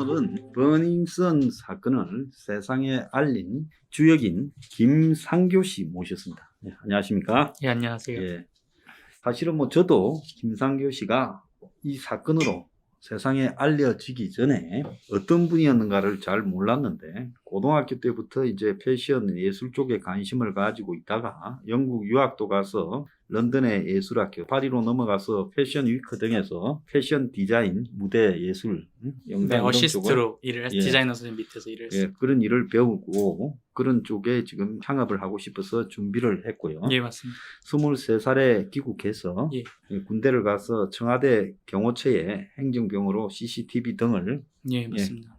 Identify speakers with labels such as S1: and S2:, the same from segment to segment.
S1: 오늘은 버닝썬 사건을 세상에 알린 주역인 김상교 씨 모셨습니다. 네, 안녕하십니까?
S2: 예, 안녕하세요.
S1: 예, 사실은 저도 김상교 씨가 이 사건으로 세상에 알려지기 전에 어떤 분이었는가를 잘 몰랐는데, 고등학교 때부터 이제 패션 예술 쪽에 관심을 가지고 있다가 영국 유학도 가서 런던의 예술학교, 파리로 넘어가서 패션 위크 등에서 패션 디자인, 무대 예술, 영상
S2: 네,
S1: 이런
S2: 어시스트로 일을
S1: 예.
S2: 디자이너 선생님 밑에서 일을 했어요.
S1: 예, 그런 일을 배우고 그런 쪽에 지금 창업을 하고 싶어서 준비를 했고요.
S2: 예, 맞습니다.
S1: 23살에 귀국해서
S2: 예.
S1: 군대를 가서 청와대 경호처의 행정병으로 CCTV 등을
S2: 예, 맞습니다.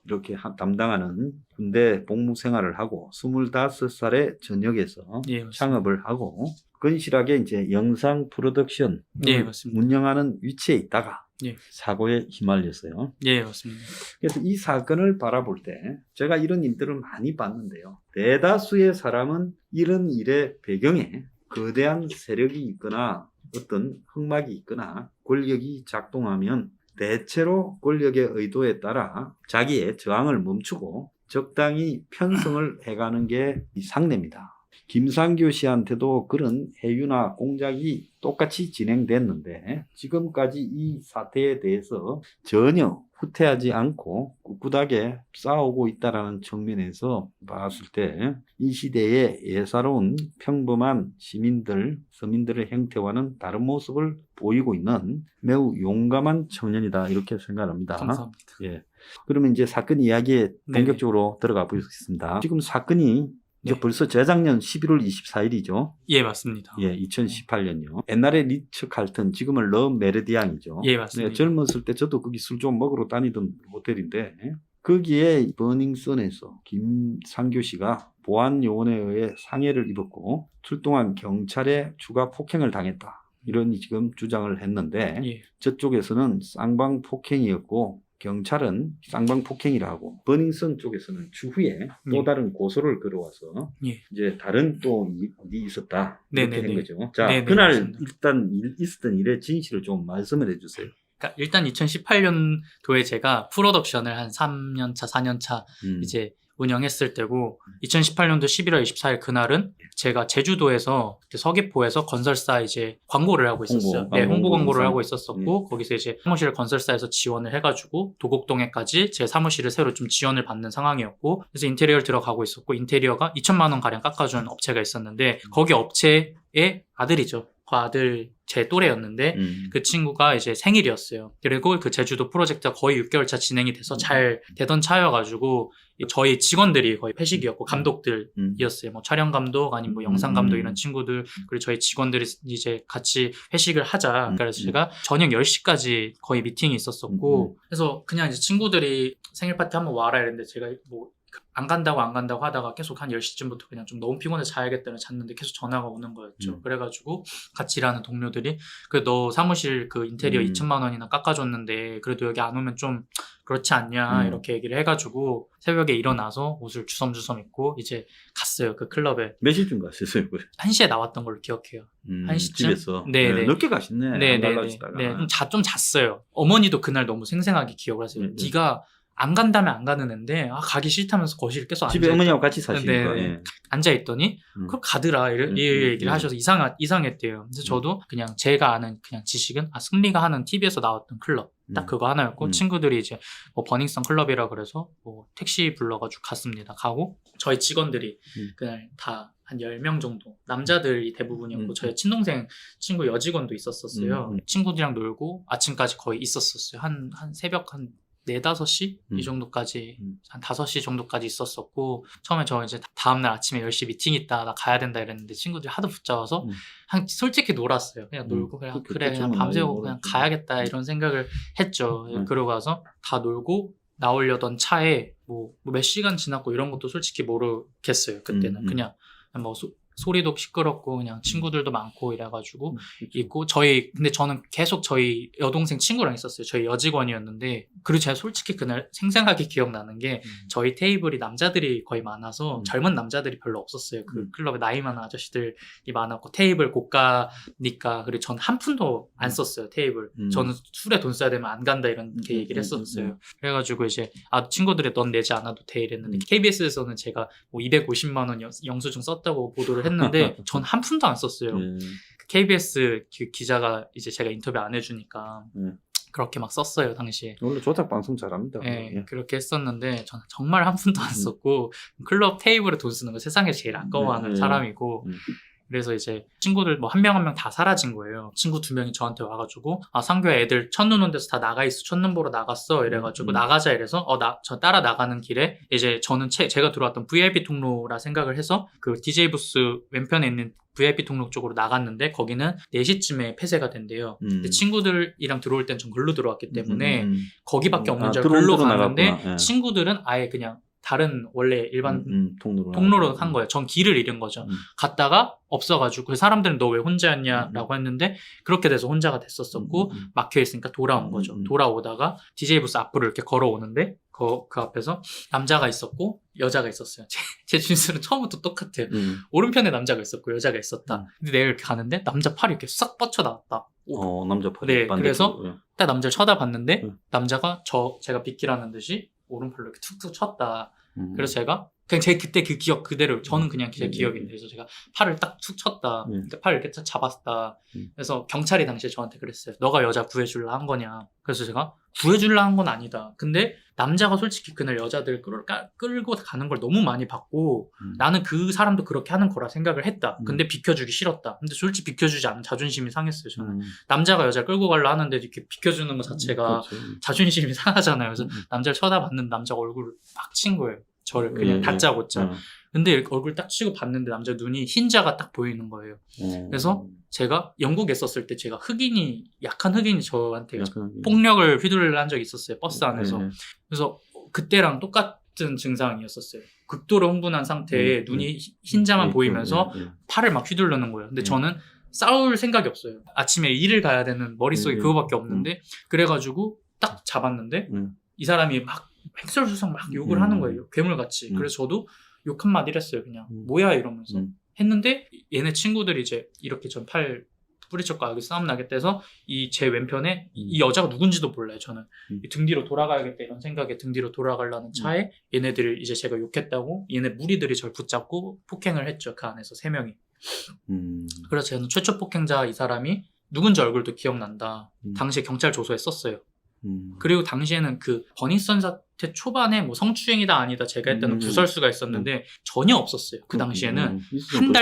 S1: 이렇게 담당하는 군대 복무 생활을 하고 25살에 전역에서
S2: 예, 맞습니다.
S1: 창업을 하고 건실하게 이제 영상 프로덕션
S2: 예, 맞습니다.
S1: 운영하는 위치에 있다가
S2: 예.
S1: 사고에 휘말렸어요.
S2: 예, 맞습니다.
S1: 그래서 이 사건을 바라볼 때 제가 이런 일들을 많이 봤는데요. 대다수의 사람은 이런 일의 배경에 거대한 세력이 있거나 어떤 흑막이 있거나 권력이 작동하면 대체로 권력의 의도에 따라 자기의 저항을 멈추고 적당히 편성을 해가는 게 이 상례입니다. 김상교 씨한테도 그런 해유나 공작이 똑같이 진행됐는데 지금까지 이 사태에 대해서 전혀 후퇴하지 않고 꿋꿋하게 싸우고 있다는 측면에서 봤을 때 이 시대의 예사로운 평범한 시민들, 서민들의 행태와는 다른 모습을 보이고 있는 매우 용감한 청년이다, 이렇게 생각합니다.
S2: 감사합니다.
S1: 예. 그러면 이제 사건 이야기에
S2: 네네.
S1: 본격적으로 들어가 보겠습니다. 지금 사건이 이제
S2: 네.
S1: 벌써 재작년 11월 24일이죠.
S2: 예, 맞습니다.
S1: 예, 2018년요. 옛날에 리처 칼튼, 지금은 러 메르디앙이죠.
S2: 예, 맞습니다.
S1: 네, 젊었을 때 저도 거기 술 좀 먹으러 다니던 호텔인데 거기에 버닝썬에서 김상교 씨가 보안요원에 의해 상해를 입었고 출동한 경찰에 추가 폭행을 당했다, 이런 지금 주장을 했는데
S2: 예.
S1: 저쪽에서는 쌍방 폭행이었고 경찰은 쌍방 폭행이라고, 버닝썬 쪽에서는 추후에 또
S2: 예.
S1: 다른 고소를 걸어와서
S2: 예.
S1: 이제 다른 또 일이 있었다, 이렇게
S2: 네네네.
S1: 된 거죠. 자,
S2: 네네,
S1: 그날
S2: 맞습니다.
S1: 일단 있었던 일의 진실을 좀 말씀을 해주세요.
S2: 그러니까 일단 2018년도에 제가 프로덕션을 한 3년차, 4년차 이제 운영했을 때고 2018년도 11월 24일 그날은 제가 제주도에서 서귀포에서 건설사 이제 광고를 하고 있었어요. 네, 홍보 광고를 하고 있었었고 거기서 이제 사무실 건설사에서 지원을 해가지고 도곡동에까지 제 사무실을 새로 좀 지원을 받는 상황이었고, 그래서 인테리어를 들어가고 있었고 인테리어가 2천만 원 가량 깎아준 업체가 있었는데 거기 업체의 아들이죠. 그 아들 제 또래였는데 그 친구가 이제 생일이었어요. 그리고 그 제주도 프로젝트가 거의 6개월 차 진행이 돼서 잘 되던 차여가지고 저희 직원들이 거의 회식이었고 감독들이었어요. 뭐 촬영 감독 아니면 뭐 영상 감독 이런 친구들, 그리고 저희 직원들이 이제 같이 회식을 하자. 그래서 제가 저녁 10시까지 거의 미팅이 있었었고 그래서 그냥 이제 친구들이 생일 파티 한번 와라 이랬는데 제가 뭐 안 간다고 하다가 계속 한 10시쯤부터 그냥 좀 너무 피곤해서 자야겠다고 잤는데 계속 전화가 오는 거였죠. 그래가지고 같이 일하는 동료들이 그래 너 사무실 그 인테리어 2천만 원이나 깎아줬는데 그래도 여기 안 오면 좀 그렇지 않냐 이렇게 얘기를 해가지고 새벽에 일어나서 옷을 주섬주섬 입고 이제 갔어요. 그 클럽에.
S1: 몇 시쯤 갔었어요?
S2: 1시에 나왔던 걸로 기억해요. 1시쯤?
S1: 집에서?
S2: 네네.
S1: 늦게 가셨네.
S2: 네네네. 네, 좀 잤어요. 어머니도 그날 너무 생생하게 기억을 하세요. 네가 안 간다면 안 가는 앤데 가기 싫다면서 거실에 계속 앉아
S1: 집에 어머니하고 같이 사시니까.
S2: 네,
S1: 예.
S2: 앉아있더니 그럼 가더라 이 얘기를 하셔서 이상했대요. 그래서 저도 그냥 제가 아는 그냥 지식은 승리가 하는 TV에서 나왔던 클럽 딱 그거 하나였고 친구들이 이제 뭐 버닝썬 클럽이라 그래서 뭐 택시 불러가지고 갔습니다. 가고 저희 직원들이 그날 다 한 10명 정도 남자들이 대부분이었고 저희 친동생 친구 여직원도 있었어요. 친구들이랑 놀고 아침까지 거의 있었어요. 한 새벽 한 4, 5시? 이 정도까지, 한 5시 정도까지 있었었고, 처음에 저 이제 다음날 아침에 10시 미팅 있다, 나 가야 된다 이랬는데 친구들이 하도 붙잡아서, 솔직히 놀았어요. 그냥 놀고, 그래, 그냥 밤새고 그냥 가야겠다 이런 생각을 했죠. 그러고 가서 다 놀고, 나오려던 차에 뭐 몇 시간 지났고 이런 것도 솔직히 모르겠어요. 그때는. 그냥 뭐 소리도 시끄럽고 그냥 친구들도 많고 이래가지고 있고 근데 저는 계속 저희 여동생 친구랑 있었어요. 저희 여직원이었는데 그리고 제가 솔직히 그날 생생하게 기억나는 게 저희 테이블이 남자들이 거의 많아서 젊은 남자들이 별로 없었어요. 그 클럽에 나이 많은 아저씨들이 많았고 테이블 고가니까 그리고 전 한 푼도 안 썼어요. 테이블. 저는 술에 돈 써야 되면 안 간다 이렇게 얘기를 했었어요. 그래가지고 이제 친구들이 넌 내지 않아도 돼 이랬는데 KBS에서는 제가 뭐 250만 원 영수증 썼다고 보도를 했는데 전 한 푼도 안 썼어요. KBS 그 기자가 이제 제가 인터뷰 안 해주니까 그렇게 막 썼어요 당시에.
S1: 원래 조작 방송 잘합니다.
S2: 네, 그렇게 했었는데 저는 정말 한 푼도 안 썼고 클럽 테이블에 돈 쓰는 거 세상에 제일 아까워하는 사람이고 그래서 이제 친구들 뭐 한 명 한 명 다 사라진 거예요. 친구 2명이 저한테 와가지고 상교에 애들 첫눈 온 데서 다 나가 있어. 첫눈 보러 나갔어. 이래가지고 나가자 이래서 저 따라 나가는 길에 이제 저는 제가 들어왔던 VIP 통로라 생각을 해서 그 DJ 부스 왼편에 있는 VIP 통로 쪽으로 나갔는데 거기는 4시쯤에 폐쇄가 된대요. 근데 친구들이랑 들어올 땐 전 글로 들어왔기 때문에 거기밖에 없는 줄 알고 글로 갔는데 친구들은 아예 그냥 다른 원래 일반 통로로 한 거예요. 전 길을 잃은 거죠. 갔다가 없어가지고 그 사람들은 너 왜 혼자였냐라고 했는데 그렇게 돼서 혼자가 됐었었고 막혀있으니까 돌아온 거죠. 돌아오다가 DJ 부스 앞으로 이렇게 걸어오는데 그 앞에서 남자가 있었고 여자가 있었어요. 제 진술은 처음부터 똑같아요. 오른편에 남자가 있었고 여자가 있었다. 근데 내가 이렇게 가는데 남자 팔이 이렇게 싹 뻗쳐 나왔다.
S1: 남자 팔이.
S2: 네, 그래서 딱 남자를 쳐다봤는데 남자가 제가 비키라는 듯이 오른팔로 이렇게 툭툭 쳤다. 그래서 제가 그냥 제 그때 그 기억 그대로 저는 그냥 제 기억인데 그래서 제가 팔을 딱 툭 쳤다. 그러니까 팔을 이렇게 딱 잡았다. 그래서 경찰이 당시에 저한테 그랬어요. 너가 여자 구해줄라 한 거냐. 그래서 제가 구해줄라 한 건 아니다. 근데 남자가 솔직히 그날 여자들 끌고 가는 걸 너무 많이 봤고 나는 그 사람도 그렇게 하는 거라 생각을 했다. 근데 비켜주기 싫었다. 근데 솔직히 비켜주지 않으면 자존심이 상했어요. 저는 남자가 여자를 끌고 가려 하는데 이렇게 비켜주는 것 자체가 자존심이 상하잖아요. 그래서 남자를 쳐다봤는데 남자가 얼굴을 막 친 거예요. 저를 그냥 다짜고짜. 근데 이렇게 얼굴 딱 치고 봤는데 남자 눈이 흰자가 딱 보이는 거예요. 그래서 제가 영국에 있었을 때 제가 약한 흑인이 저한테 폭력을 휘둘러한 적이 있었어요. 버스 안에서. 그래서 그때랑 똑같은 증상이었었어요. 극도로 흥분한 상태에 눈이 흰자만 보이면서 팔을 막 휘두르는 거예요. 근데 저는 싸울 생각이 없어요. 아침에 일을 가야 되는 머릿속에 그거밖에 없는데 그래가지고 딱 잡았는데 이 사람이 막 횡설수설 막 욕을 하는 거예요. 괴물같이. 그래서 저도 욕 한마디를 했어요. 그냥 뭐야 이러면서 했는데 얘네 친구들이 이제 이렇게 전 팔 뿌리쳤고 여기 싸움 나겠다 해서 제 왼편에 이 여자가 누군지도 몰라요. 저는 등 뒤로 돌아가야겠다 이런 생각에 등 뒤로 돌아가려는 차에 얘네들을 이제 제가 욕했다고 얘네 무리들이 저를 붙잡고 폭행을 했죠. 그 안에서 3명이. 그래서 저는 최초 폭행자 이 사람이 누군지 얼굴도 기억난다. 당시에 경찰 조서에 썼어요. 그리고 당시에는 그 버닝썬 사태 초반에 뭐 성추행이다 아니다 제가 했다는 구설수가 있었는데 전혀 없었어요. 그 당시에는 한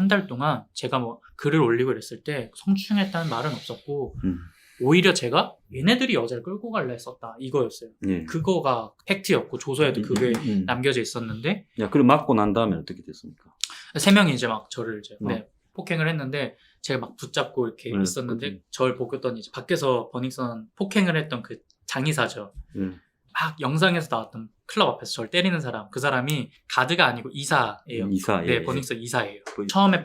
S2: 달 동안 제가 뭐 글을 올리고 이랬을 때 성추행했다는 말은 없었고 오히려 제가 얘네들이 여자를 끌고 갈라 했었다 이거였어요. 그거가 팩트였고 조서에도 그게 남겨져 있었는데.
S1: 야, 그럼 맞고 난 다음에 어떻게 됐습니까?
S2: 3명이 이제 막 저를 이제 폭행을 했는데 제가 막 붙잡고 이렇게 있었는데 저를 보고더니 이제 밖에서 버닝썬 폭행을 했던 그 장의사죠. 막 영상에서 나왔던 클럽 앞에서 저를 때리는 사람, 그 사람이 가드가 아니고 이사예요. 네, 버닝썬 이사예요. 처음에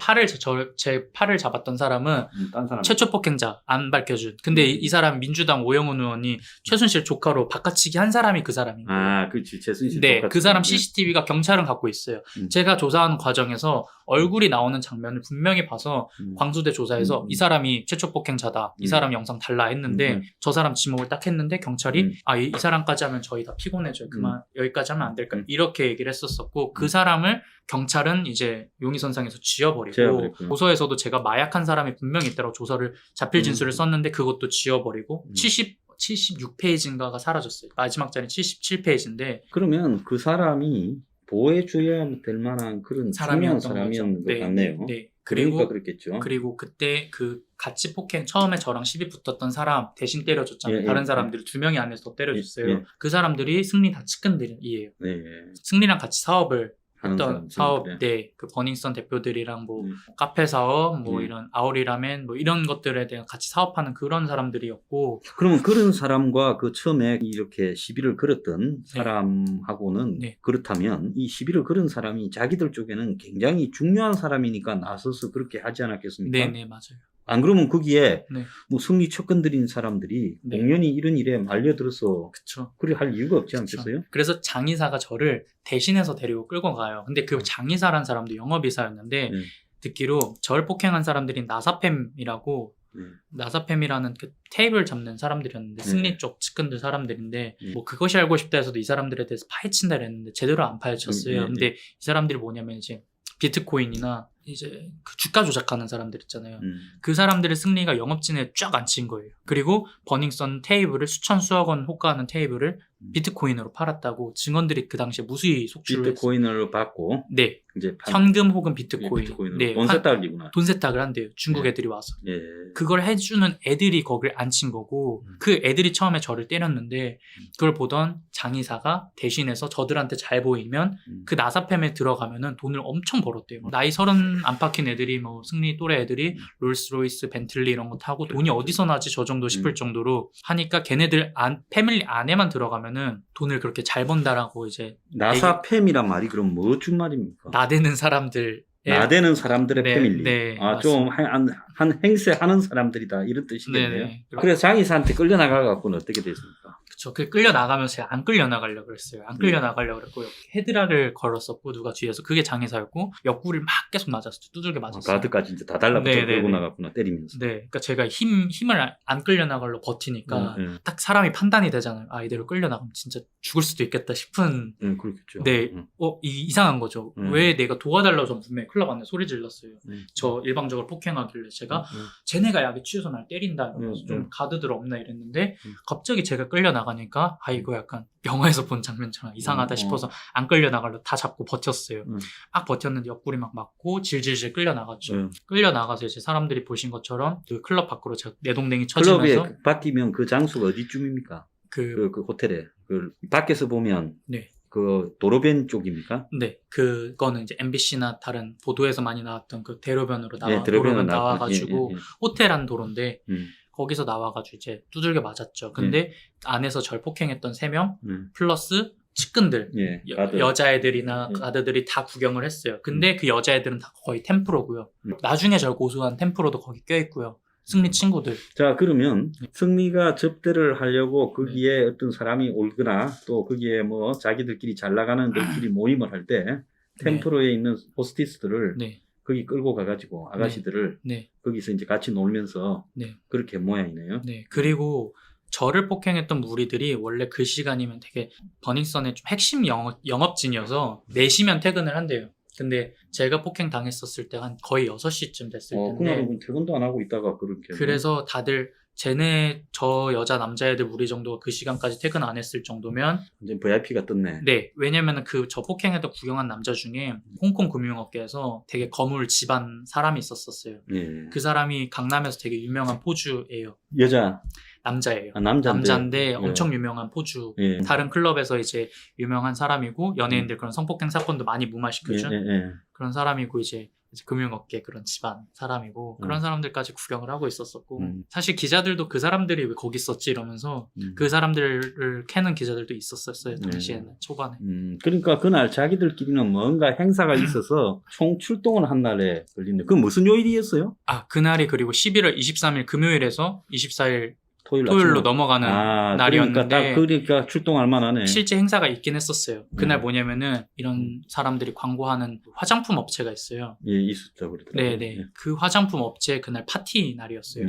S2: 제 팔을 잡았던 사람은
S1: 딴 사람.
S2: 최초 폭행자 안 밝혀준. 근데 이 사람 민주당 오영훈 의원이 최순실 조카로 바꿔치기 한 사람이 그 사람인 거예요.
S1: 그렇지. 최순실
S2: 네,
S1: 조카.
S2: 그 사람 CCTV가 경찰은 갖고 있어요. 제가 조사하는 과정에서 얼굴이 나오는 장면을 분명히 봐서 광수대 조사에서 이 사람이 최초 폭행자다. 이 사람 영상 달라 했는데 저 사람 지목을 딱 했는데 경찰이 이 사람까지 하면 저희 다 피곤해져요. 그만 여기까지 하면 안 될까요? 이렇게 얘기를 했었었고 그 사람을 경찰은 이제 용의선상에서 지워버리고 조서에서도 제가 마약한 사람이 분명히 있다고 조서를 자필 진술을 썼는데 그것도 지워버리고 76페이지인가가 사라졌어요. 마지막 자리 77페이지인데
S1: 그러면 그 사람이 보호해줘야 될 만한 그런 중요한 사람이었는 것 같네요.
S2: 네.
S1: 그러니까 그랬겠죠.
S2: 그리고 그때 그 같이 폭행 처음에 저랑 시비 붙었던 사람 대신 때려줬잖아요. 다른 사람들이 2명이 안에서 더 때려줬어요. 그 사람들이 승리 다 측근들이에요. 승리랑 같이 사업을
S1: 하는
S2: 했던
S1: 사람,
S2: 사업,
S1: 그래.
S2: 네, 그 버닝썬 대표들이랑 뭐
S1: 음.
S2: 카페 사업, 뭐
S1: 음.
S2: 이런 아오리라멘, 뭐 이런 것들에 대한 같이 사업하는 그런 사람들이었고,
S1: 그러면 그런 사람과 그 처음에 이렇게 시비를 걸었던 사람하고는
S2: 네.
S1: 그렇다면 이 시비를 걸은 사람이 자기들 쪽에는 굉장히 중요한 사람이니까 나서서 그렇게 하지 않았겠습니까?
S2: 네네 맞아요.
S1: 안 그러면 거기에
S2: 네,
S1: 뭐 승리 척건 들인 사람들이
S2: 네.
S1: 공연히 이런 일에 말려들어서
S2: 그쵸.
S1: 그리 할 이유가 없지
S2: 그쵸.
S1: 않겠어요?
S2: 그래서 장의사가 저를 대신해서 데리고 끌고 가요. 근데 그 장의사란 사람도 영업이사였는데
S1: 네.
S2: 듣기로 저를 폭행한 사람들이 나사팸이라고 나사팸이라는 그 테이블 잡는 사람들이었는데 승리 쪽 측근들 사람들인데 뭐 그것이 알고 싶다 해서도 이 사람들에 대해서 파헤친다 그랬는데 제대로 안 파헤쳤어요. 근데 이 사람들이 뭐냐면 이제 비트코인이나 이제 그 주가 조작하는 사람들 있잖아요. 그 사람들의 승리가 영업진에 쫙 앉힌 거예요. 그리고 버닝썬 테이블을 수천 수억 원 호가하는 테이블을 비트코인으로 팔았다고 증언들이 그 당시에 무수히 속출을 했어요.
S1: 비트코인을 받고
S2: 네.
S1: 이제
S2: 현금 혹은 비트코인.
S1: 비트코인으로
S2: 네.
S1: 돈 세탁이구나.
S2: 돈 세탁을 한대요. 중국
S1: 네.
S2: 애들이 와서.
S1: 예.
S2: 그걸 해주는 애들이 거기를 앉힌 거고 그 애들이 처음에 저를 때렸는데 그걸 보던 장의사가 대신해서 저들한테 잘 보이면 그 나사팸에 들어가면은 돈을 엄청 벌었대요. 나이 30 안팎인 애들이 뭐 승리 또래 애들이 롤스로이스, 벤틀리 이런 거 타고 돈이 어디서 나지 저 정도 싶을 정도로 하니까 걔네들 패밀리 안에만 들어가면은 돈을 그렇게 잘 번다라고 이제
S1: 나사팸이란 말이 그럼 뭐 준 말입니까?
S2: 나대는 사람들
S1: 나대는 사람들의
S2: 네,
S1: 패밀리.
S2: 네,
S1: 좀 한 행세하는 사람들이다 이런 뜻이겠네요.
S2: 네네.
S1: 그래서 장의사한테 끌려 나가갖고는 어떻게 됐습니까?
S2: 그쵸. 그 끌려 나가면서 제가 안 끌려 나가려고 그랬어요. 안 끌려 나가려고 그랬고 헤드락을 걸었었고 누가 뒤에서 그게 장의사였고 옆구리를 막 계속 맞았어요. 두들겨 맞았어요.
S1: 가드까지 이제 다 달라붙어
S2: 네, 네,
S1: 끌고
S2: 네.
S1: 나갔구나 때리면서.
S2: 네, 그러니까 제가 힘을 안 끌려 나가려 버티니까 딱 사람이 판단이 되잖아요. 아 이대로 끌려 나가면 진짜 죽을 수도 있겠다 싶은.
S1: 그렇겠죠.
S2: 네, 이상한 거죠. 왜 내가 도와달라고 전 분명히 클럽 안에 소리 질렀어요. 저 일방적으로 폭행하길래 제가 쟤네가 약에 취해서 날 때린다 이러면서 좀 가드들 없나 이랬는데 갑자기 제가 끌려 나가니까 아 이거 약간 영화에서 본 장면처럼 이상하다 싶어서 안 끌려 나가려 다 잡고 버텼어요. 막 버텼는데 옆구리 막 맞고 질질질 끌려 나갔죠. 끌려 나가서 이제 사람들이 보신 것처럼 그 클럽 밖으로 제가 내동댕이 쳐지면서
S1: 클럽에 바뀌면 그 장소가 어디쯤입니까? 그 호텔에 그 밖에서 보면
S2: 네.
S1: 그 도로변 쪽입니까?
S2: 네, 그거는 이제 MBC나 다른 보도에서 많이 나왔던 그 대로변으로
S1: 대로변으로
S2: 나와가지고 호텔 안 도로인데 거기서 나와가지고 이제 두들겨 맞았죠. 근데 안에서 절 폭행했던 3명 플러스 측근들, 여자애들이나 가드들이 다 구경을 했어요. 근데 그 여자애들은 다 거의 템프로고요. 나중에 절 고소한 템프로도 거기 껴있고요. 승리 친구들.
S1: 자, 그러면 승리가 접대를 하려고 거기에 어떤 사람이 올거나 또 거기에 뭐 자기들끼리 잘 나가는 들끼리 모임을 할 때 템프로에 있는 호스티스들을 거기 끌고 가가지고 아가씨들을 거기서 이제 같이 놀면서 그렇게 모양이네요.
S2: 네. 그리고 저를 폭행했던 무리들이 원래 그 시간이면 되게 버닝썬의 좀 핵심 영업진이어서 4시면 퇴근을 한대요. 근데 제가 폭행 당했었을 때 한 거의 6시쯤 됐을 텐데
S1: 그날은 퇴근도 안 하고 있다가 그렇게
S2: 그래서 다들 저 여자 남자애들 무리 정도가 그 시간까지 퇴근 안 했을 정도면
S1: 이제 VIP가 떴네.
S2: 네, 왜냐면은 저 폭행해서 구경한 남자 중에 홍콩 금융업계에서 되게 거물 집안 사람이 있었어요. 그 사람이 강남에서 되게 유명한 포주예요.
S1: 여자?
S2: 남자예요.
S1: 남자인데
S2: 엄청 유명한 포주. 다른 클럽에서 이제 유명한 사람이고 연예인들 그런 성폭행 사건도 많이 무마시켜준 그런 사람이고 이제 금융업계 그런 집안 사람이고 그런 사람들까지 구경을 하고 있었었고 사실 기자들도 그 사람들이 왜 거기 있었지 이러면서 그 사람들을 캐는 기자들도 있었어요. 당시에는 초반에.
S1: 그러니까 그날 자기들끼리는 뭔가 행사가 있어서 총 출동을 한 날에 걸린데 그건 무슨 요일이었어요?
S2: 그날이 그리고 11월 23일 금요일에서 24일 토요일로 넘어가는 날이었는데
S1: 그러니까 출동할 만하네.
S2: 실제 행사가 있긴 했었어요. 그날 뭐냐면은 이런 사람들이 광고하는 화장품 업체가 있어요.
S1: 있었죠. 그러더라고요.
S2: 네네. 그 화장품 업체 그날 파티 날이었어요.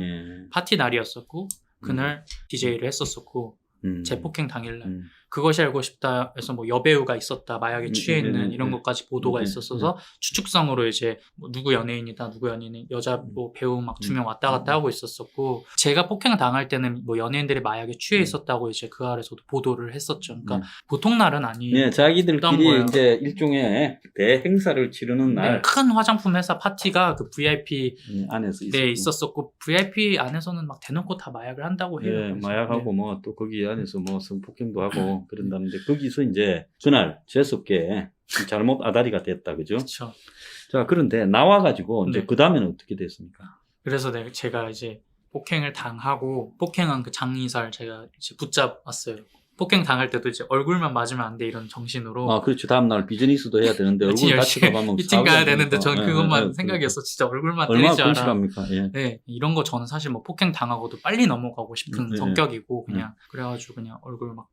S2: 파티 날이었었고 그날 DJ를 했었었고 재폭행 당일날 그것이 알고 싶다 해서 뭐 여배우가 있었다 마약에 취해 있는 이런 것까지 보도가 있었어서 추측성으로 이제 뭐 누구 연예인이다 누구 연예인 여자 뭐 배우 막 2명 왔다 갔다 하고 있었었고 제가 폭행 당할 때는 뭐 연예인들이 마약에 취해 있었다고 이제 그 아래서도 보도를 했었죠. 그러니까 보통 날은 아니.
S1: 자기들끼리 이제 일종의 대행사를 치르는 날
S2: 큰 화장품 회사 파티가 그 VIP
S1: 안에서
S2: 있었었고 VIP 안에서는 막 대놓고 다 마약을 한다고 해요.
S1: 마약하고 뭐 또 거기 안에서 뭐 성폭행도 하고 그런다는데 거기서 이제 그날 재수없게 잘못 아다리가 됐다, 그죠?
S2: 그렇죠.
S1: 자, 그런데 나와가지고 이제
S2: 네.
S1: 그 다음에는 어떻게 됐습니까?
S2: 그래서 제가 이제 폭행을 당하고 폭행한 그 장의사를 제가 이제 붙잡았어요. 폭행 당할 때도 이제 얼굴만 맞으면 안 돼 이런 정신으로
S1: 아, 그렇죠. 다음날 비즈니스도 해야 되는데
S2: 아침
S1: 얼굴 다치고
S2: 10시에
S1: 가면
S2: 미팅 가야 되는데
S1: 싸우지
S2: 전
S1: 않습니까?
S2: 그것만 생각이었어. 진짜 얼굴만
S1: 얼마나
S2: 때리지 마라.
S1: 근실합니까? 예.
S2: 네, 이런 거 저는 사실 뭐 폭행 당하고도 빨리 넘어가고 싶은
S1: 네.
S2: 성격이고 그냥 그래가지고 그냥 얼굴 막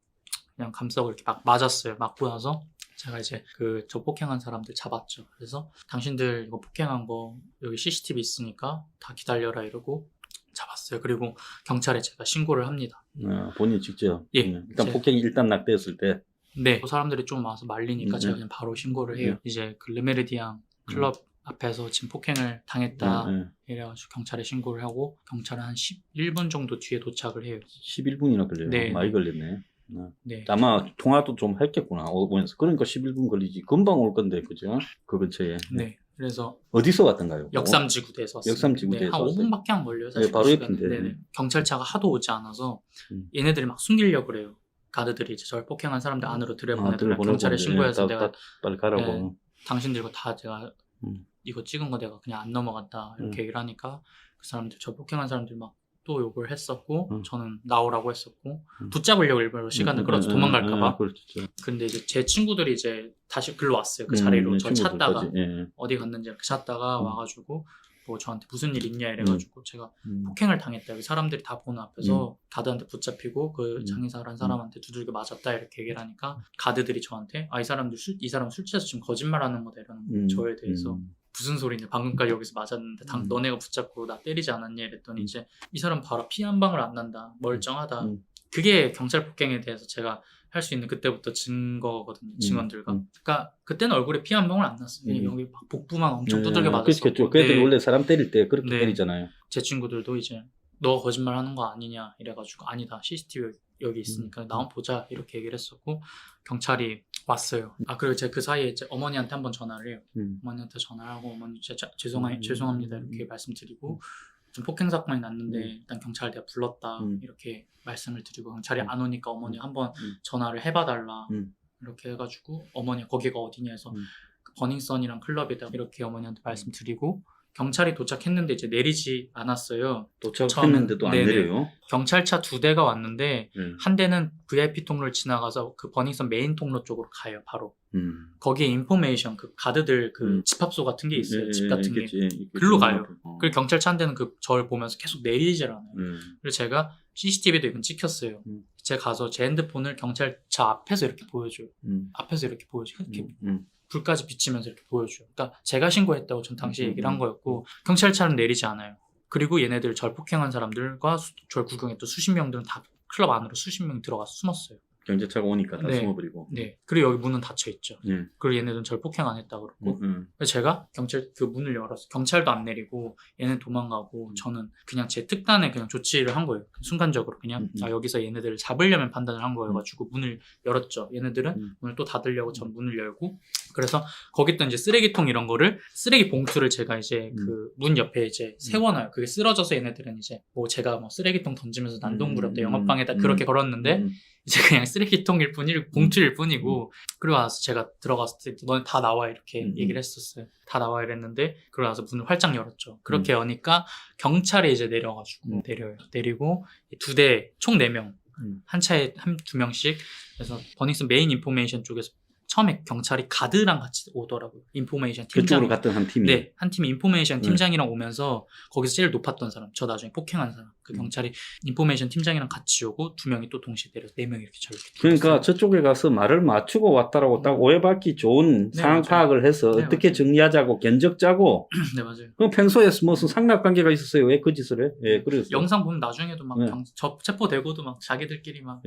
S2: 그냥 감싸고 이렇게 막 맞았어요. 맞고 나서 제가 이제 그 저 폭행한 사람들 잡았죠. 그래서 당신들 이거 폭행한 거 여기 CCTV 있으니까 다 기다려라 이러고 잡았어요. 그리고 경찰에 제가 신고를 합니다.
S1: 본인 직접.
S2: 예.
S1: 일단 폭행이 일단 낙태했을 때.
S2: 네. 그 사람들이 좀 와서 말리니까 제가 그냥 바로 신고를 해요.
S1: 네.
S2: 이제 그 르메르디앙 클럽 앞에서 지금 폭행을 당했다.
S1: 네.
S2: 이래가지고 경찰에 신고를 하고 경찰은 한 11분 정도 뒤에 도착을 해요.
S1: 11분이나 걸려요.
S2: 네.
S1: 많이 걸렸네.
S2: 네.
S1: 아마 통화도 좀 했겠구나. 오면서. 그러니까 11분 걸리지. 금방 올 건데, 그죠? 그 근처에.
S2: 네. 그래서
S1: 어디서 왔던가요?
S2: 역삼지구대에서 왔어요.
S1: 역삼지구대에서
S2: 한
S1: 왔어요?
S2: 5분밖에 안 걸려요. 사실
S1: 네, 바로
S2: 그 시간은.
S1: 옆인데.
S2: 네네. 경찰차가 하도 오지 않아서
S1: 음.
S2: 얘네들이 막 숨기려고 그래요. 가드들이 이제 저를 폭행한 사람들 안으로 들여보내고
S1: 들여보내고
S2: 경찰에
S1: 이제
S2: 신고해서 내가
S1: 빨리 가라고.
S2: 네. 당신들과 다 제가
S1: 음.
S2: 이거 찍은 거 내가 그냥 안 넘어간다 이렇게 얘기를 하니까 그 사람들 저 폭행한 사람들 막 또 욕을 했었고 저는 나오라고 했었고 붙잡으려고 일부러 시간을 끌어서 도망갈까 봐.
S1: 그렇죠.
S2: 근데 이제 제 친구들이 이제 다시 글로 왔어요. 그 자리로 저 찾다가
S1: 친구들까지.
S2: 어디 갔는지 이렇게 찾다가 와가지고 뭐 저한테 무슨 일 있냐 이래가지고 제가 폭행을 당했다. 여기 사람들이 다 보는 앞에서 가드한테 붙잡히고 그 장의사라는 사람한테 두들겨 맞았다 이렇게 얘기를 하니까 가드들이 저한테 이 사람 술 취해서 지금 거짓말하는 거다 이러는 거예요. 저에 대해서. 무슨 소리냐 방금까지 여기서 맞았는데 너네가 붙잡고 나 때리지 않았냐 이랬더니 이제 이 사람 봐라 피 한 방울 안 난다 멀쩡하다. 그게 경찰 폭행에 대해서 제가 할 수 있는 그때부터 증거거든요. 증언들과. 그러니까 그때는 얼굴에 피 한 방울 안 났어요. 여기 막 복부만 엄청 두들겨 맞았었고.
S1: 그렇겠죠. 그 애들이 원래 사람 때릴 때 그렇게
S2: 네.
S1: 때리잖아요.
S2: 제 친구들도 이제 너 거짓말하는 거 아니냐 이래가지고 아니다 CCTV 여기 있으니까 나온 보자 이렇게 얘기를 했었고 경찰이 왔어요. 그리고 제가 그 사이에 이제 어머니한테 한번 전화를 해요. 어머니한테 전화를 하고 어머니 진짜 죄송합니다 이렇게 말씀드리고 좀 폭행 사건이 났는데 일단 경찰 내가 불렀다 이렇게 말씀을 드리고 경찰이 안 오니까 어머니 한번 전화를 해봐달라 이렇게 해가지고 어머니 거기가 어디냐 해서 그 버닝썬이랑 클럽이다 이렇게 어머니한테 말씀드리고 경찰이 도착했는데 이제 내리지 않았어요.
S1: 도착했는데도 안 내려요?
S2: 경찰차 2대가 왔는데 한 대는 VIP 통로를 지나가서 그 버닝썬 메인 통로 쪽으로 가요. 바로. 거기에 인포메이션 그 가드들 그 집합소 같은 게 있어요. 집 같은 게. 글로 가요. 그리고 경찰차 한 대는 그 저를 보면서 계속 내리질 않아요. 그래서 제가 CCTV도 이건 찍혔어요. 제가 가서 제 핸드폰을 경찰차 앞에서 이렇게 보여줘요. 앞에서 이렇게 보여줘요. 이렇게 불까지 비치면서 이렇게 보여줘요. 그러니까 제가 신고했다고 전 당시에 얘기를 한 거였고 경찰차는 내리지 않아요. 그리고 얘네들 절 폭행한 사람들과 절 구경했던 수십 명들은 다 클럽 안으로 수십 명 들어가서 숨었어요.
S1: 경찰차가 오니까 다
S2: 네.
S1: 숨어버리고.
S2: 네. 그리고 여기 문은 닫혀 있죠. 그리고 얘네들은 절 폭행 안 했다고 그러고. 그래서 제가 경찰 그 문을 열어서 경찰도 안 내리고 얘는 도망가고 저는 그냥 제 특단의 그냥 조치를 한 거예요. 순간적으로 그냥 여기서 얘네들을 잡으려면 판단을 한 거여가지고 문을 열었죠. 얘네들은 문을 또 닫으려고 전 문을 열고 그래서 거기다 이제 쓰레기통 이런 거를 쓰레기 봉투를 제가 이제 그 문 옆에 이제 세워놔요. 그게 쓰러져서 얘네들은 이제 뭐 제가 뭐 쓰레기통 던지면서 난동 부렸다 영업방에다 그렇게 걸었는데 이제 그냥 쓰레기통일 뿐이고 봉투일 뿐이고 그리고 나서 제가 들어갔을 때 너네 다 나와 이렇게 얘기를 했었어요. 다 나와 이랬는데 그러고 나서 문을 활짝 열었죠. 그렇게 여니까 경찰이 이제 내려가지고 내리고 2대 총 4명 한 차에 2명씩 그래서 버닝썬 메인 인포메이션 쪽에서 처음에 경찰이 가드랑 같이 오더라고요. 인포메이션 팀장.
S1: 그쪽으로 갔던 한 팀이.
S2: 네, 한 팀이 인포메이션 팀장이랑 오면서 거기서 제일 높았던 사람, 저 나중에 폭행한 사람. 그 경찰이 인포메이션 팀장이랑 같이 오고 2명이 또 동시에 내려서 4명이 이렇게 저렇게.
S1: 그러니까 저쪽에 가서 말을 맞추고 왔다라고 딱 오해받기 좋은 상황 파악을 해서 어떻게 정리하자고 견적 짜고.
S2: 네, 맞아요.
S1: 그럼 평소에 무슨 상납관계가 있었어요? 왜 그 짓을 해? 예, 그랬어요.
S2: 영상 보면 나중에도 막 체포되고도 막 자기들끼리 막.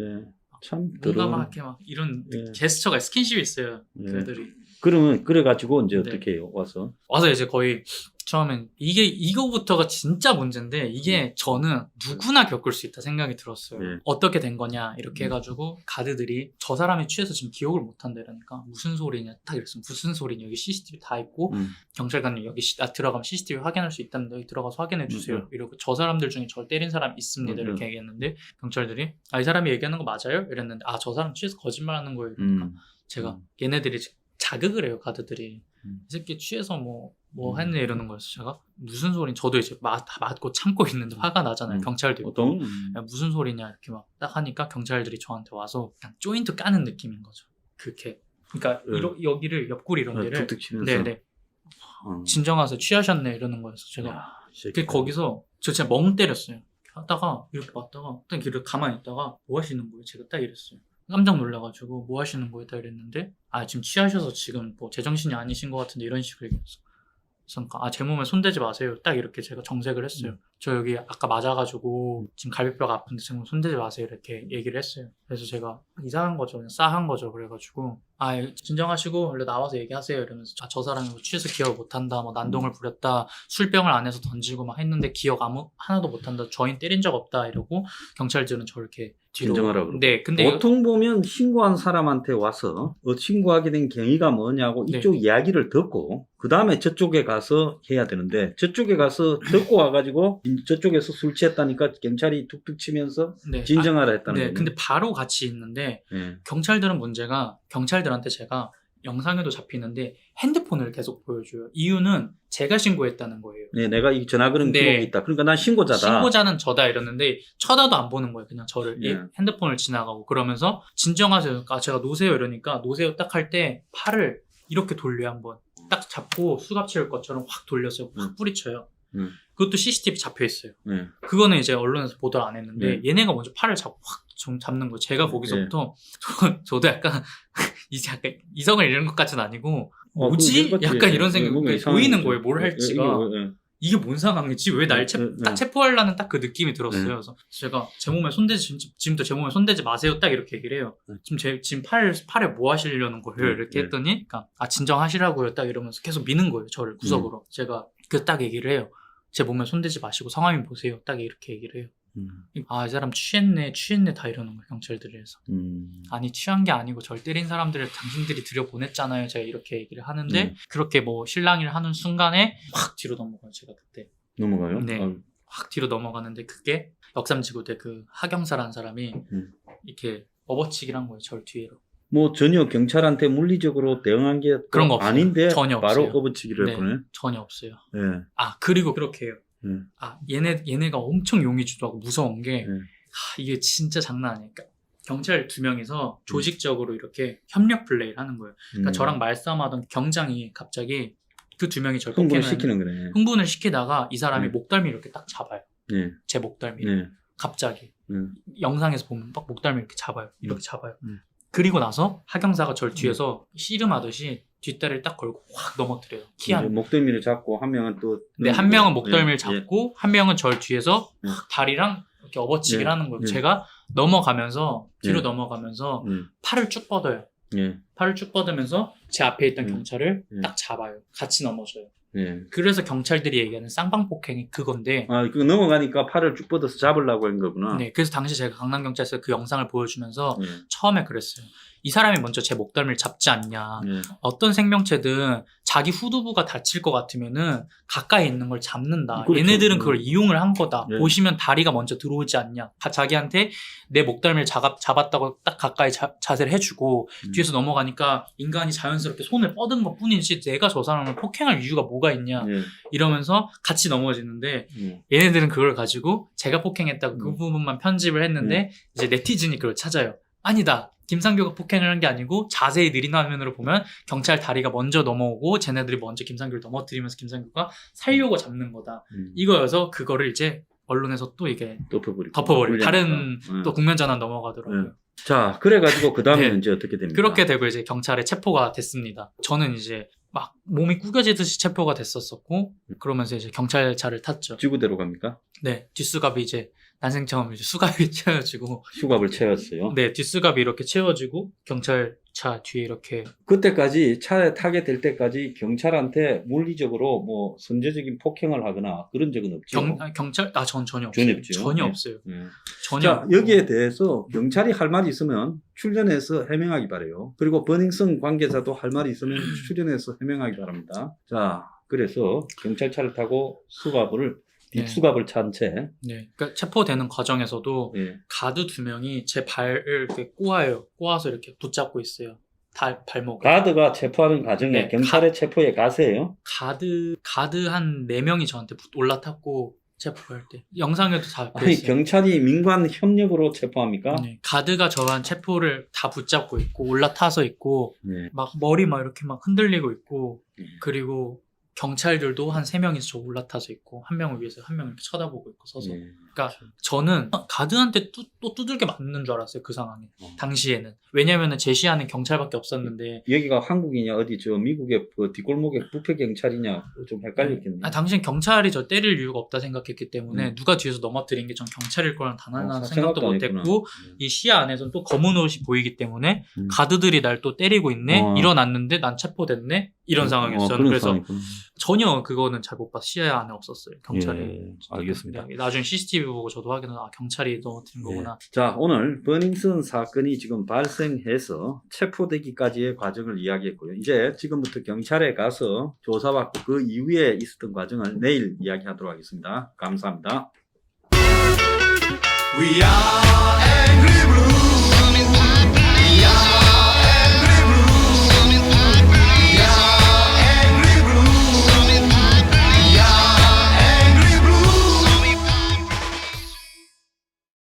S1: 참
S2: 뭔가 막 이렇게 막 이런 제스처가 스킨십이 있어요. 그들이.
S1: 그러면 그래가지고 이제 어떻게 해요? 와서
S2: 이제 거의 처음엔 이거부터가 진짜 문제인데 이게 저는 누구나 겪을 수 있다 생각이 들었어요. 어떻게 된 거냐 이렇게 해가지고 가드들이 저 사람이 취해서 지금 기억을 못한다 이러니까 무슨 소리냐 딱 이랬으면 무슨 소리냐 여기 CCTV 다 있고 경찰관님 여기 들어가면 CCTV 확인할 수 있다면 여기 들어가서 확인해 주세요. 이러고 저 사람들 중에 절 때린 사람 있습니다 이렇게 얘기했는데 경찰들이 이 사람이 얘기하는 거 맞아요? 이랬는데 저 사람 취해서 거짓말하는 거예요. 그러니까 제가 얘네들이 자극을 해요, 가드들이. 이 새끼 취해서 뭐 했네 이러는 거였어. 제가 무슨 소린 저도 이제 다 맞고 참고 있는데 화가 나잖아요. 경찰도 있고.
S1: 어떤
S2: 야, 무슨 소리냐 이렇게 막 딱 하니까 경찰들이 저한테 와서 그냥 조인트 까는 느낌인 거죠. 그렇게. 그러니까 여기를 옆구리 이런 데를
S1: 툭툭 치면서.
S2: 네네. 진정하세요. 취하셨네 이러는 거였어. 제가 거기서 저 진짜 멍 때렸어요. 하다가 이렇게 봤다가 딱 길을 가만히 있다가 뭐 하시는 거예요? 제가 딱 이랬어요. 깜짝 놀라가지고 뭐 하시는 거예요? 딱 이랬는데 지금 취하셔서 지금 뭐 제정신이 아니신 것 같은데 이런 식으로 얘기했어. 그래서 제 몸에 손대지 마세요. 딱 이렇게 제가 정색을 했어요. 저 여기 아까 맞아가지고 지금 갈비뼈가 아픈데 지금 손대지 마세요. 이렇게 얘기를 했어요. 그래서 제가 이상한 거죠. 그냥 싸한 거죠. 그래가지고 진정하시고 원래 나와서 얘기하세요. 이러면서 저 사람이 뭐 취해서 기억을 못한다. 뭐 난동을 부렸다. 술병을 안에서 던지고 막 했는데 기억 하나도 못한다. 저인 때린 적 없다. 이러고 경찰들은 저렇게 뒤로.
S1: 진정하라고 그러고.
S2: 네, 근데
S1: 보통 보면 신고한 사람한테 와서 신고하게 된 경위가 뭐냐고 이쪽 이야기를 듣고 그 다음에 저쪽에 가서 해야 되는데 저쪽에 가서 듣고 와가지고 저쪽에서 술 취했다니까 경찰이 툭툭 치면서 진정하라 했다는 거예요.
S2: 근데 바로 같이 있는데 경찰들은 문제가 경찰들한테 제가 영상에도 잡히는데 핸드폰을 계속 보여줘요. 이유는 제가 신고했다는 거예요.
S1: 네, 내가 이 전화 걸은 기록이 있다. 그러니까 난 신고자다.
S2: 신고자는 저다 이러는데 쳐다도 안 보는 거예요. 그냥 저를 핸드폰을 지나가고 그러면서 진정하세요. 제가 놓으세요 이러니까 놓으세요 딱 할 때 팔을 이렇게 돌려요 한번. 딱 잡고 수갑 채울 것처럼 확 돌려서 확 뿌리쳐요. 그것도 CCTV 잡혀 있어요. 그거는 이제 언론에서 보도를 안 했는데 얘네가 먼저 팔을 잡고 확 좀 잡는 거예요. 제가 거기서부터 저도 약간 이제 약간 이성을 잃은 것 같은 아니고 뭐지? 약간 이런 생각이 보이는 거예요. 뭘 할지가. 이게 뭔 상황이지? 왜 날 딱 체포하려는 딱 그 느낌이 들었어요. 그래서 제가 제 몸에 지금부터 제 몸에 손대지 마세요. 딱 이렇게 얘기를 해요. 지금 팔에 뭐 하시려는 거예요? 이렇게 했더니, 진정하시라고요. 딱 이러면서 계속 미는 거예요. 저를 구석으로. 제가 딱 얘기를 해요. 제 몸에 손대지 마시고 성함이 보세요. 딱 이렇게 얘기를 해요. 이 사람 취했네 다 이러는 거예요. 경찰들에서. 아니 취한 게 아니고 절 때린 사람들을 당신들이 들여보냈잖아요. 제가 이렇게 얘기를 하는데 그렇게 뭐 실랑이를 하는 순간에 확 뒤로 넘어가요. 제가 그때.
S1: 넘어가요?
S2: 네. 확 뒤로 넘어가는데 그게 역삼지구대 그 하경사라는 사람이 이렇게 업어치기를 한 거예요. 절 뒤로. 뭐
S1: 전혀 경찰한테 물리적으로 대응한 게
S2: 그런 거 없어요.
S1: 아닌데
S2: 전혀
S1: 바로
S2: 없어요.
S1: 업어치기를 했구나.
S2: 전혀 없어요.
S1: 네.
S2: 그리고 그렇게 해요. 얘네가 엄청 용의주도 하고 무서운 게 이게 진짜 장난 아니니까 경찰 2명이서 조직적으로 이렇게 협력 플레이를 하는 거예요. 그러니까 저랑 말싸움하던 경장이 갑자기 그 2명이 저를
S1: 흥분을 시키는 거네.
S2: 흥분을 시키다가 이 사람이 목덜미 이렇게 딱 잡아요. 제 목덜미를 갑자기 영상에서 보면 딱 목덜미 이렇게 잡아요. 이렇게 잡아요. 그리고 나서 하경사가 절 뒤에서 씨름하듯이 뒷다리를 딱 걸고 확 넘어뜨려요.
S1: 목덜미를 잡고 한 명은 또
S2: 한 명은 목덜미를 잡고 한 명은 절 뒤에서 다리랑 이렇게 업어치기를 하는 거예요. 제가 넘어가면서 뒤로 넘어가면서 팔을 쭉 뻗어요. 팔을 쭉 뻗으면서 제 앞에 있던 경찰을 딱 잡아요. 같이 넘어져요. 그래서 경찰들이 얘기하는 쌍방폭행이 그건데
S1: 그거 넘어가니까 팔을 쭉 뻗어서 잡으려고 한 거구나.
S2: 네, 그래서 당시 제가 강남경찰서에 그 영상을 보여주면서 처음에 그랬어요. 이 사람이 먼저 제 목덜미를 잡지 않냐. 어떤 생명체든 자기 후두부가 다칠 것 같으면은 가까이 있는 걸 잡는다.
S1: 그렇죠.
S2: 얘네들은 그걸 이용을 한 거다. 보시면 다리가 먼저 들어오지 않냐. 자기한테 내 목덜미를 잡았다고 딱 가까이 자세를 해주고 뒤에서 넘어가니까 인간이 자연스럽게 손을 뻗은 것 뿐이지 내가 저 사람을 폭행할 이유가 뭐가 있냐. 이러면서 같이 넘어지는데 얘네들은 그걸 가지고 제가 폭행했다고 그 부분만 편집을 했는데 이제 네티즌이 그걸 찾아요. 아니다. 김상규가 폭행을 한 게 아니고 자세히 느린 화면으로 보면 경찰 다리가 먼저 넘어오고 쟤네들이 먼저 김상규를 넘어뜨리면서 김상규가 살려고 잡는 거다. 이거여서 그거를 이제 언론에서 또 이게 덮어버리고 다른 또 국면 전환 넘어가더라고요.
S1: 자, 그래가지고 그 다음에 이제 어떻게 됩니까?
S2: 그렇게 되고 이제 경찰에 체포가 됐습니다. 저는 이제 막 몸이 구겨지듯이 체포가 됐었고 그러면서 이제 경찰차를 탔죠.
S1: 지구대로 갑니까?
S2: 네, 뒷수갑이 이제 난생 처음 이제 수갑이 채워지고
S1: 수갑을 채웠어요.
S2: 네, 뒷수갑이 이렇게 채워지고 경찰차 뒤에 이렇게
S1: 그때까지 차에 타게 될 때까지 경찰한테 물리적으로 뭐 선제적인 폭행을 하거나 그런 적은 없죠.
S2: 경찰 전 전혀 없어요. 전혀 없어요. 전혀.
S1: 자, 여기에 대해서 경찰이 할 말이 있으면 출연해서 해명하기 바래요. 그리고 버닝썬 관계자도 할 말이 있으면 출연해서 해명하기 바랍니다. 자, 그래서 경찰차를 타고 뒷수갑을 찬 채.
S2: 네. 그러니까 체포되는 과정에서도 가드 2명이 제 발을 이렇게 꼬아서 이렇게 붙잡고 있어요. 발목을.
S1: 가드가 체포하는 과정에
S2: 네,
S1: 경찰의 체포에 가세요?
S2: 가드 한 4명이 저한테 올라탔고 체포할 때 영상에도 다
S1: 아니
S2: 있어요.
S1: 경찰이 민관 협력으로 체포합니까?
S2: 네, 가드가 저한 체포를 다 붙잡고 있고 올라타서 있고
S1: 네.
S2: 막 머리 막 이렇게 막 흔들리고 있고
S1: 네.
S2: 그리고 경찰들도 한 3명이서 저 올라타서 있고 한 명을 위해서 한 명 이렇게 쳐다보고 있고 서서
S1: 네.
S2: 그러니까 저는 가드한테 또 두들겨 맞는 줄 알았어요 그 상황에 당시에는 왜냐면은 제시하는 경찰밖에 없었는데
S1: 여기가 한국이냐 어디 저 미국의 그 뒷골목의 부패 경찰이냐 좀 헷갈렸겠네요.
S2: 당신 경찰이 저 때릴 이유가 없다 생각했기 때문에 누가 뒤에서 넘어뜨린 게 전 경찰일 거란 단 하나 생각도
S1: 안
S2: 못했고
S1: 했구나.
S2: 이 시야 안에서는 또 검은 옷이 보이기 때문에
S1: 음.
S2: 가드들이 날 또 때리고 있네
S1: 어.
S2: 일어났는데 난 체포됐네 이런 상황이었어요. 저는
S1: 그런
S2: 그래서
S1: 상황이구나.
S2: 전혀 그거는 잘 못 봤 시야 안에 없었어요 경찰이.
S1: 예, 알겠습니다.
S2: 나중에 CCTV 보고 저도 확인은 경찰이 넘어뜨린 거구나.
S1: 예. 자, 오늘 버닝썬 사건이 지금 발생해서 체포되기까지의 과정을 이야기했고요. 이제 지금부터 경찰에 가서 조사받고 그 이후에 있었던 과정을 내일 이야기하도록 하겠습니다. 감사합니다.
S3: We are angry blue.